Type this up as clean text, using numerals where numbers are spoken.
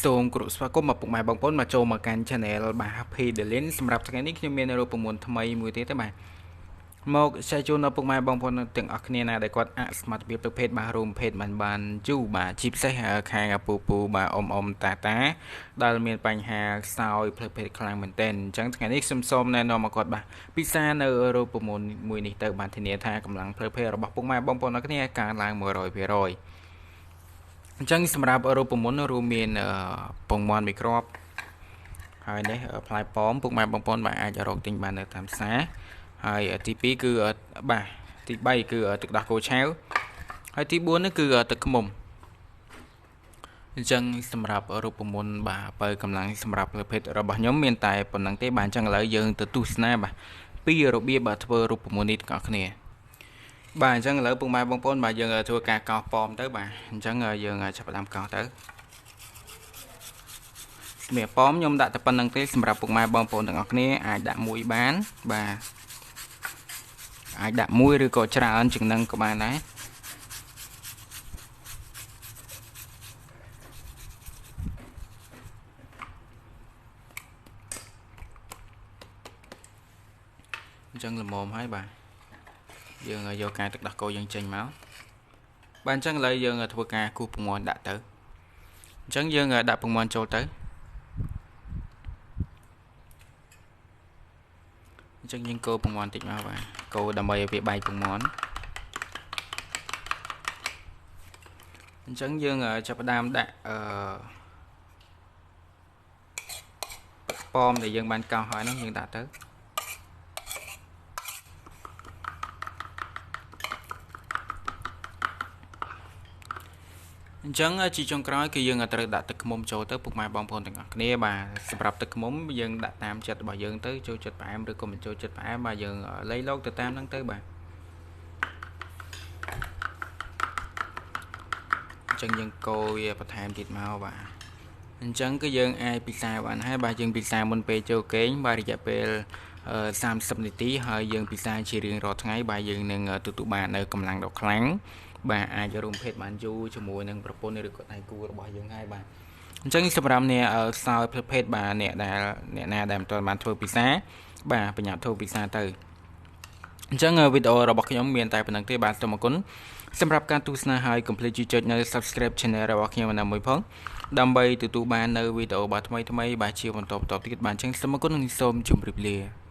សូមគោរពស្វាគមន៍មកពុកម៉ែបងប្អូនមកចូលមកកាន់ Channel បាទ Happy Delin សម្រាប់ថ្ងៃនេះខ្ញុំមានរូបមន្តថ្មីមួយទៀតទេបាទមកចែកជូនដល់ពុកម៉ែបងប្អូនទាំងអស់គ្នាណាដែលគាត់អសមត្ថភាពប្រភេទបាទរួមភេទបានយូរបាទជាពិសេសខាងពូបាទអ៊ំតាដែលមានបញ្ហាខ្សោយផ្លូវភេទខ្លាំងមែនទែនអញ្ចឹងថ្ងៃនេះខ្ញុំសូមណែនាំមកគាត់បាទពិសានៅរូបមន្តមួយនេះទៅបានធានាថាកម្លាំងផ្លូវភេទរបស់ពុកម៉ែបងប្អូនអស់គ្នាកើនឡើង 100%អញ្ចឹងសម្រាប់រូបមន្តរួមមានពងមាន់មួយគ្រាប់ហើយនេះផ្លែប៉ោមពុកម៉ែបងប្អូនបាទអាចរកទិញបាននៅតាមផ្សារហើយទី2គឺបាទទី3គឺទឹកដោះគោឆាវហើយទី4នេះគឺទឹកឃ្មុំអញ្ចឹងសម្រាប់រូបមន្តបាទបើកម្លាំងសម្រាប់ប្រភេទរបស់ខ្ញុំមានតែប៉ុណ្្នឹងទេបាទអញ្ចឹងឥឡូវយើងទៅទស្សនាបាទពីរបៀបបាទធ្វើរូបមន្តនេះទាំងអស់គ្នាបាទអញ្ចឹងឥឡូវពុកម៉ែបងប្អូនបាទយើងធ្វើការកោសប៉មទៅបាទអញ្ចឹងយើងចាប់ផ្ដើមកោសទៅសម្រាប់ប៉មខ្ញុំដាក់តែប៉ុណ្្នឹងទេសម្រាប់ពុកម៉ែបងប្អូនទាំងអស់គ្នាអាចដាក់មួយបានបាទអាចដាក់មួយឬក៏ច្រើនជាងនឹងក៏បានដែរអញ្ចឹងល្មមហើយបាទយើងយកការទឹកដោះគោយើងចេញមកបាទអញ្ចឹងឥឡូវយើងធ្វើការគូសពងមាន់ដាក់ទៅអញ្ចឹងយើងដាក់ពងមាន់ចូលទៅអញ្ចឹងយើងកូរពងមាន់តិចមកបាទកូរដើម្បីឲ្យវាបែកពងមាន់អញ្ចឹងយើងចាប់ផ្ដើមដាក់ប៉មដែលយើងបានកោសហើយនោះយើងដាក់ទៅអញ្ចឹងជាចុងក្រោយគឺយើងត្រូវដាក់ទឹកឃ្មុំចូលទៅពុកម៉ែបងប្អូនទាំងអស់គ្នាបាទសម្រាប់ទឹកឃ្មុំយើងដាក់តាមចិត្តរបស់យើងទៅចូលចិត្តផ្អែមឬក៏មិនចូលចិត្តផ្អែមបាទយើងលៃលោកទៅតាមហ្នឹងទៅបាទអញ្ចឹងយើងកូរវាបន្ថែមទៀតមកបាទអញ្ចឹងគឺយើងអាចពិសាបានហើយបាទយើងពិសាមុនពេលចូលគេងបាទរយៈពេល30នាទីហើយយើងពិសាជារៀងរាល់ថ្ងៃបាទយើងនឹងទទួលបាននៅកម្លាំងដ៏ខ្លាំងបាទអាចរួមភេទបានយូរជាមួយនឹងប្រពន្ធឬក៏ដៃគូរបស់យើងហើយបាទអញ្ចឹងសម្រាប់អ្នកខ្សោយផ្លូវភេទបាទអ្នកណាដែលមិនទាន់បានធ្វើពិសាបាទបញ្ញាប់ធ្វើពិសាទៅអញ្ចឹងវីដេអូរបស់ខ្ញុំមានតែប៉ុណ្្នឹងទេបាទសូមអរគុណសម្រាប់ការទស្សនាហើយកុំភ្លេចចុចនៅ Subscribe Channel របស់ខ្ញុំណាមួយផងដើម្បីទទួលបាននៅវីដេអូបាទថ្មីបាទជាបន្តទៀតបាទអញ្ចឹងសូមអរគុណនិងសូមជម្រាបលា